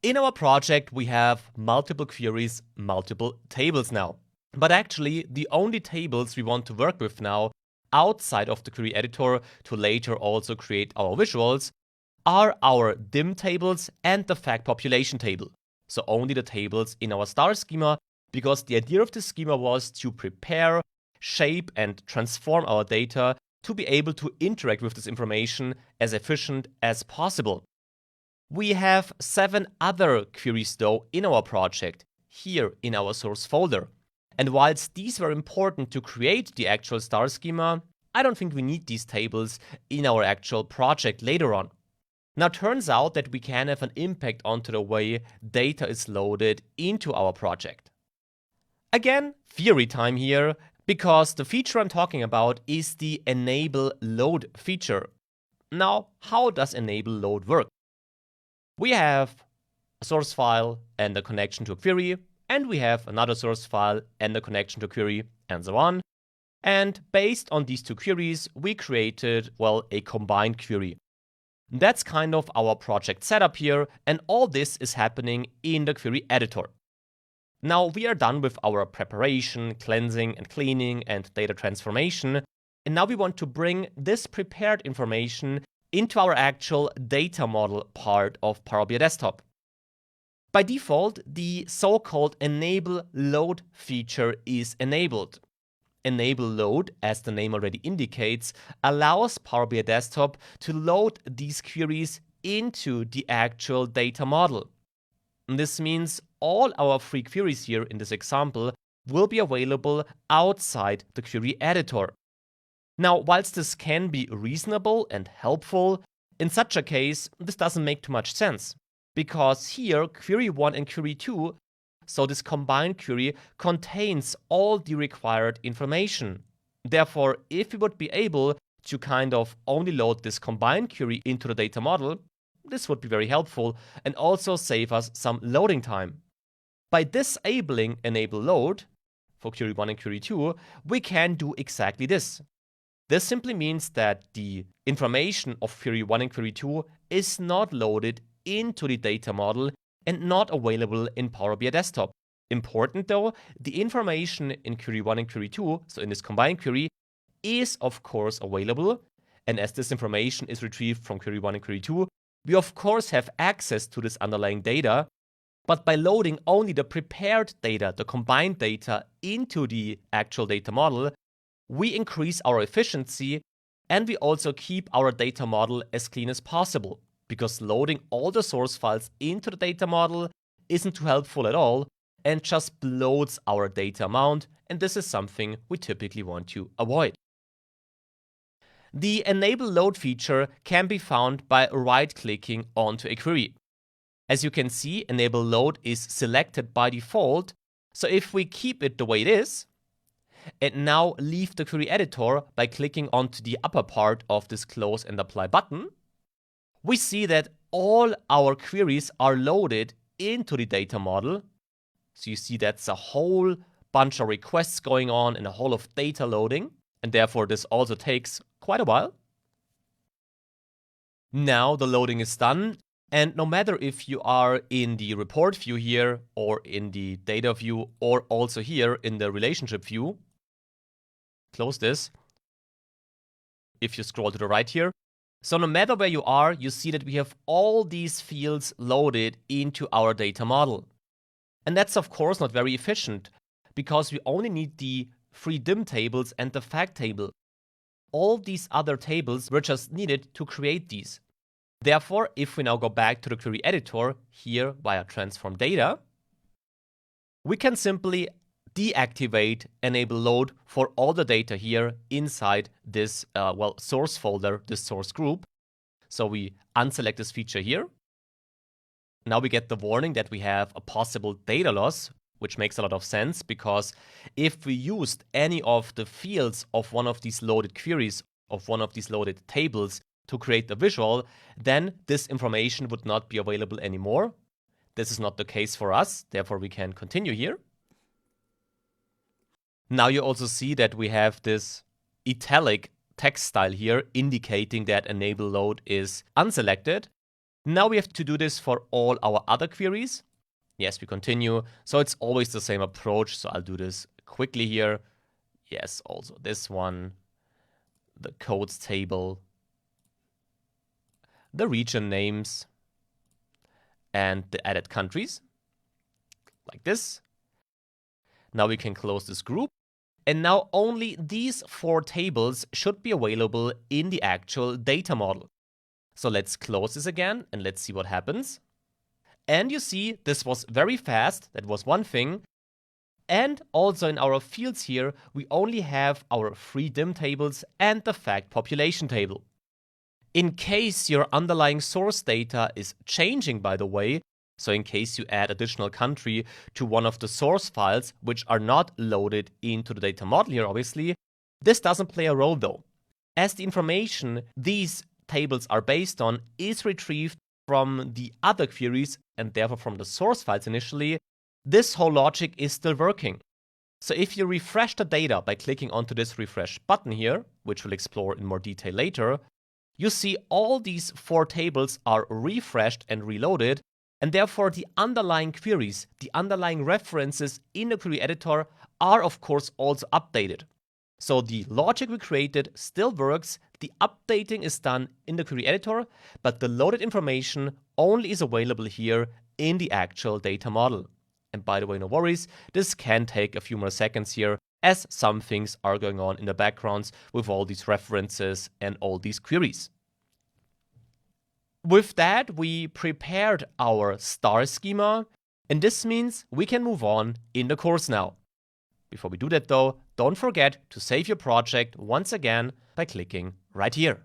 In our project, we have multiple queries, multiple tables now. But actually, the only tables we want to work with now, outside of the query editor to later also create our visuals, are our dim tables and the fact population table. So only the tables in our star schema, because the idea of the schema was to prepare, shape, and transform our data to be able to interact with this information as efficient as possible. We have 7 other queries though in our project, here in our source folder. And whilst these were important to create the actual star schema, I don't think we need these tables in our actual project later on. Now turns out that we can have an impact onto the way data is loaded into our project. Again, theory time here, because the feature I'm talking about is the enable load feature. Now, how does enable load work? We have a source file and a connection to a query, and we have another source file and a connection to a query, and so on. And based on these 2 queries, we created, well, a combined query. That's kind of our project setup here, and all this is happening in the query editor. Now we are done with our preparation, cleansing and cleaning, and data transformation, and now we want to bring this prepared information into our actual data model part of Power BI Desktop. By default, the so-called enable load feature is enabled. Enable load, as the name already indicates, allows Power BI Desktop to load these queries into the actual data model. And this means all our 3 queries here in this example will be available outside the query editor. Now, whilst this can be reasonable and helpful, in such a case, this doesn't make too much sense. Because here, query 1 and query 2, so this combined query, contains all the required information. Therefore, if we would be able to kind of only load this combined query into the data model, this would be very helpful and also save us some loading time. By disabling enable load for query 1 and query 2, we can do exactly this. This simply means that the information of query 1 and query 2 is not loaded into the data model and not available in Power BI Desktop. Important though, the information in query 1 and query 2, so in this combined query, is of course available, and as this information is retrieved from query 1 and query 2, we of course have access to this underlying data, but by loading only the prepared data, the combined data, into the actual data model, we increase our efficiency and we also keep our data model as clean as possible, because loading all the source files into the data model isn't too helpful at all and just bloats our data amount, and this is something we typically want to avoid. The enable load feature can be found by right-clicking onto a query. As you can see, enable load is selected by default, so if we keep it the way it is, and now leave the query editor by clicking onto the upper part of this close and apply button, we see that all our queries are loaded into the data model. So you see that's a whole bunch of requests going on and a whole of data loading, and therefore this also takes quite a while. Now the loading is done, and no matter if you are in the report view here, or in the data view, or also here in the relationship view, close this. If you scroll to the right here, so no matter where you are, you see that we have all these fields loaded into our data model. And that's of course not very efficient, because we only need the 3 dim tables and the fact table. All these other tables were just needed to create these. Therefore, if we now go back to the query editor here via transform data, we can simply deactivate enable load for all the data here inside this source folder, this source group. So we unselect this feature here. Now we get the warning that we have a possible data loss, which makes a lot of sense, because if we used any of the fields of one of these loaded queries, of one of these loaded tables to create a visual, then this information would not be available anymore. This is not the case for us, therefore we can continue here. Now you also see that we have this italic text style here indicating that enable load is unselected. Now we have to do this for all our other queries. Yes, we continue. So it's always the same approach. So I'll do this quickly here. Yes, also this one, the codes table, the region names, and the added countries, like this. Now we can close this group. And now only these 4 tables should be available in the actual data model. So let's close this again and let's see what happens. And you see, this was very fast. That was one thing. And also in our fields here, we only have our 3 dim tables and the fact population table. In case your underlying source data is changing, by the way, so in case you add additional country to one of the source files, which are not loaded into the data model here, obviously, this doesn't play a role though, as the information these tables are based on is retrieved from the other queries and therefore from the source files initially. This whole logic is still working. So if you refresh the data by clicking onto this refresh button here, which we'll explore in more detail later, you see all these 4 tables are refreshed and reloaded, and therefore the underlying queries, the underlying references in the query editor are of course also updated. So the logic we created still works, the updating is done in the query editor, but the loaded information only is available here in the actual data model. And by the way, no worries, this can take a few more seconds here, as some things are going on in the backgrounds with all these references and all these queries. With that, we prepared our star schema, and this means we can move on in the course now. Before we do that though, don't forget to save your project once again by clicking right here.